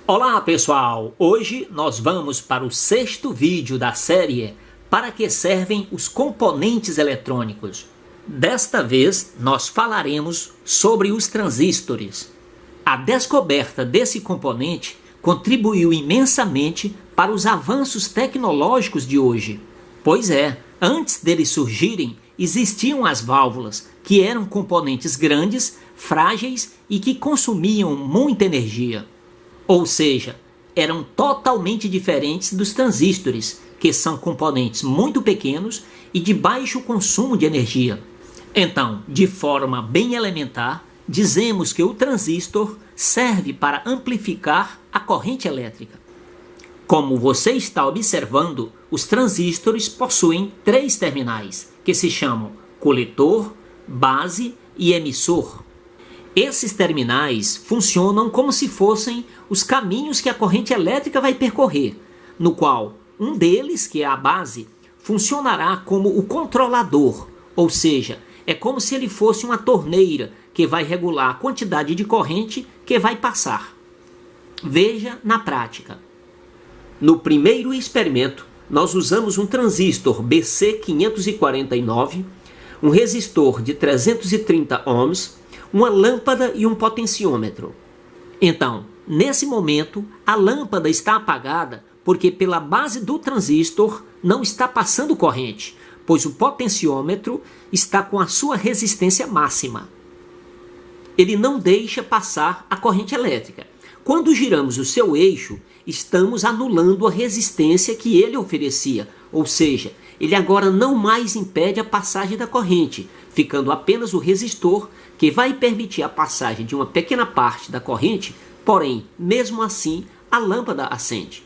Olá pessoal, hoje nós vamos para o sexto vídeo da série Para que servem os componentes eletrônicos. Desta vez nós falaremos sobre os transistores. A descoberta desse componente contribuiu imensamente para os avanços tecnológicos de hoje. Pois é, antes deles surgirem, existiam as válvulas, que eram componentes grandes, frágeis e que consumiam muita energia. Ou seja, eram totalmente diferentes dos transistores, que são componentes muito pequenos e de baixo consumo de energia. Então, de forma bem elementar, dizemos que o transistor serve para amplificar a corrente elétrica. Como você está observando, os transistores possuem três terminais, que se chamam coletor, base e emissor. Esses terminais funcionam como se fossem os caminhos que a corrente elétrica vai percorrer, no qual um deles, que é a base, funcionará como o controlador, ou seja, é como se ele fosse uma torneira que vai regular a quantidade de corrente que vai passar. Veja na prática. No primeiro experimento, nós usamos um transistor BC549, um resistor de 330 ohms, uma lâmpada e um potenciômetro. Então, nesse momento, a lâmpada está apagada porque pela base do transistor não está passando corrente, pois o potenciômetro está com a sua resistência máxima. Ele não deixa passar a corrente elétrica. Quando giramos o seu eixo, estamos anulando a resistência que ele oferecia, ou seja, ele agora não mais impede a passagem da corrente, ficando apenas o resistor que vai permitir a passagem de uma pequena parte da corrente, porém, mesmo assim, a lâmpada acende.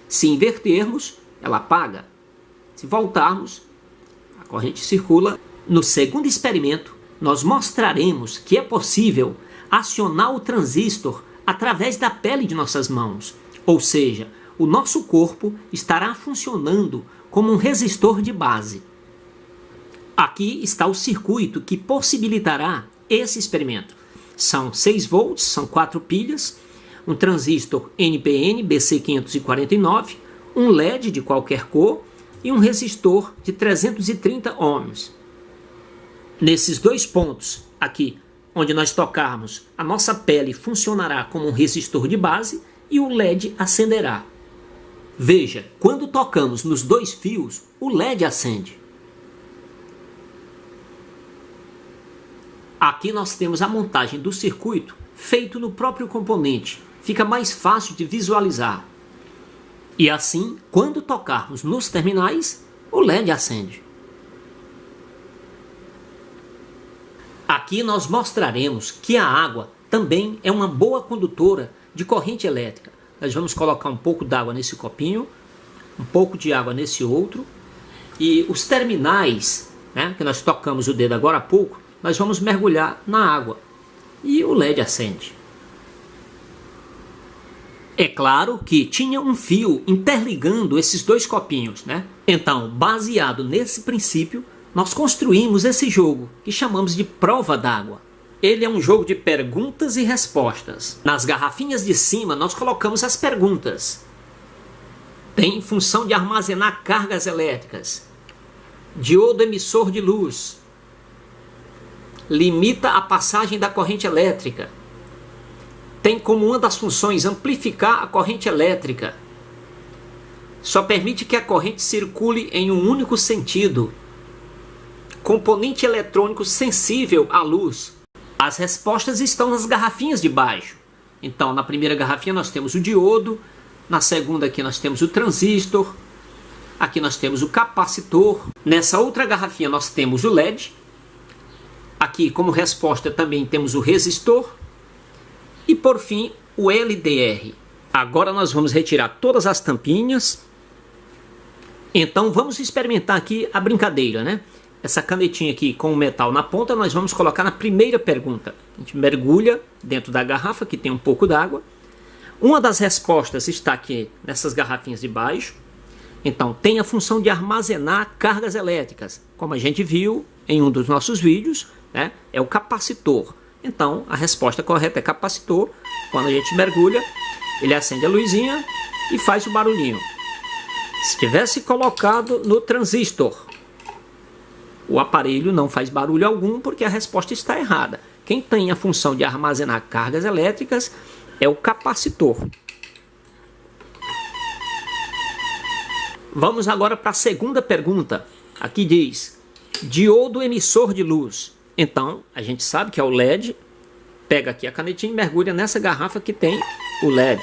Se invertermos, ela apaga. Se voltarmos, a corrente circula. No segundo experimento, nós mostraremos que é possível acionar o transistor através da pele de nossas mãos, ou seja, o nosso corpo estará funcionando como um resistor de base. Aqui está o circuito que possibilitará esse experimento. São 6 volts, são 4 pilhas, um transistor NPN BC549, um LED de qualquer cor e um resistor de 330 ohms. Nesses dois pontos aqui, onde nós tocarmos, a nossa pele funcionará como um resistor de base e o LED acenderá. Veja, quando tocamos nos dois fios, o LED acende. Aqui nós temos a montagem do circuito feito no próprio componente. Fica mais fácil de visualizar. E assim, quando tocarmos nos terminais, o LED acende. Aqui nós mostraremos que a água também é uma boa condutora de corrente elétrica. Nós vamos colocar um pouco d'água nesse copinho, um pouco de água nesse outro. E os terminais, que nós tocamos o dedo agora há pouco, nós vamos mergulhar na água e o LED acende. É claro que tinha um fio interligando esses dois copinhos, Então, baseado nesse princípio, nós construímos esse jogo que chamamos de prova d'água. Ele é um jogo de perguntas e respostas. Nas garrafinhas de cima nós colocamos as perguntas. Tem função de armazenar cargas elétricas. Diodo emissor de luz. Limita a passagem da corrente elétrica. Tem como uma das funções amplificar a corrente elétrica. Só permite que a corrente circule em um único sentido. Componente eletrônico sensível à luz. As respostas estão nas garrafinhas de baixo. Então, na primeira garrafinha nós temos o diodo, na segunda aqui nós temos o transistor, aqui nós temos o capacitor, nessa outra garrafinha nós temos o LED, aqui como resposta também temos o resistor e por fim o LDR. Agora nós vamos retirar todas as tampinhas. Então vamos experimentar aqui a brincadeira, Essa canetinha aqui com o metal na ponta nós vamos colocar na primeira pergunta. A gente mergulha dentro da garrafa que tem um pouco d'água. Uma das respostas está aqui nessas garrafinhas de baixo. Então tem a função de armazenar cargas elétricas. Como a gente viu em um dos nossos vídeos, é o capacitor. Então, a resposta correta é capacitor. Quando a gente mergulha, Ele acende a luzinha e faz o barulhinho. Se tivesse colocado no transistor, o aparelho não faz barulho algum porque a resposta está errada. Quem tem a função de armazenar cargas elétricas é o capacitor. Vamos agora para a segunda pergunta. Aqui diz: diodo emissor de luz. Então, a gente sabe que é o LED. Pega aqui a canetinha e mergulha nessa garrafa que tem o LED.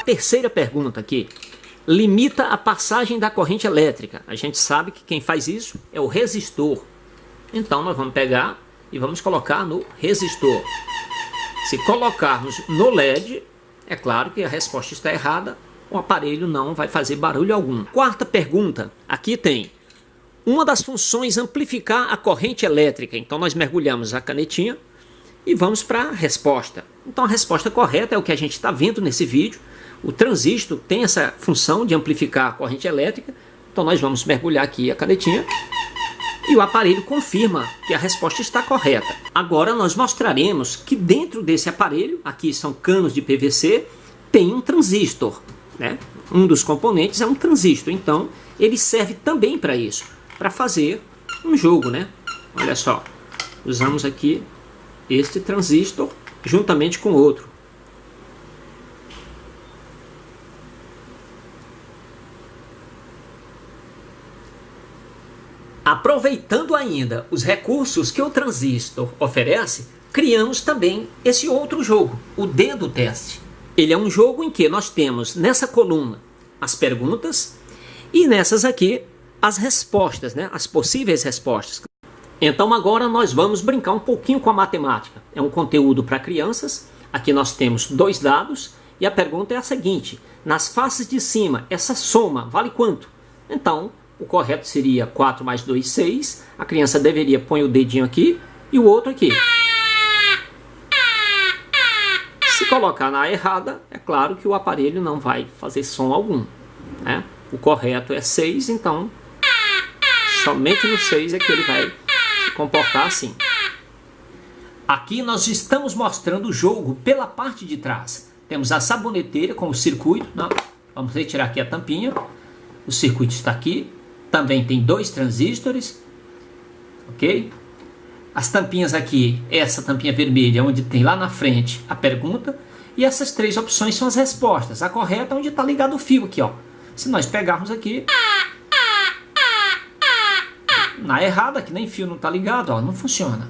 Terceira pergunta aqui. Limita a passagem da corrente elétrica. A gente sabe que quem faz isso é o resistor. Então, nós vamos pegar e vamos colocar no resistor. Se colocarmos no LED, é claro que a resposta está errada. O aparelho não vai fazer barulho algum. Quarta pergunta. Aqui tem: uma das funções amplificar a corrente elétrica. Então, nós mergulhamos a canetinha e vamos para a resposta. Então a resposta correta é o que a gente está vendo nesse vídeo. O transistor tem essa função de amplificar a corrente elétrica. Então nós vamos mergulhar aqui a canetinha e o aparelho confirma que a resposta está correta. Agora nós mostraremos que dentro desse aparelho, aqui são canos de PVC, tem um transistor, né? Um dos componentes é um transistor. Então ele serve também para isso, para fazer um jogo, né? Olha só, usamos aqui este transistor juntamente com outro. Aproveitando ainda os recursos que o transistor oferece, criamos também esse outro jogo, o dedo teste. Ele é um jogo em que nós temos nessa coluna as perguntas e nessas aqui as respostas, né? As possíveis respostas. Então agora nós vamos brincar um pouquinho com a matemática. É um conteúdo para crianças. Aqui nós temos 2 dados e a pergunta é a seguinte: nas faces de cima, essa soma vale quanto? Então, o correto seria 4 mais 2, 6. A criança deveria pôr o dedinho aqui e o outro aqui. Se colocar na errada, é claro que o aparelho não vai fazer som algum, né? O correto é 6, então somente no 6 é que ele vai comportar assim. Aqui nós estamos mostrando o jogo pela parte de trás. Temos a saboneteira com o circuito. Não, vamos retirar aqui a tampinha. O circuito está aqui. Também tem 2 transistores. Ok? As tampinhas aqui, essa tampinha vermelha, onde tem lá na frente a pergunta. E essas 3 opções são as respostas. A correta é onde está ligado o fio aqui, ó. Se nós pegarmos aqui, na errada, que nem fio não está ligado, ó, não funciona.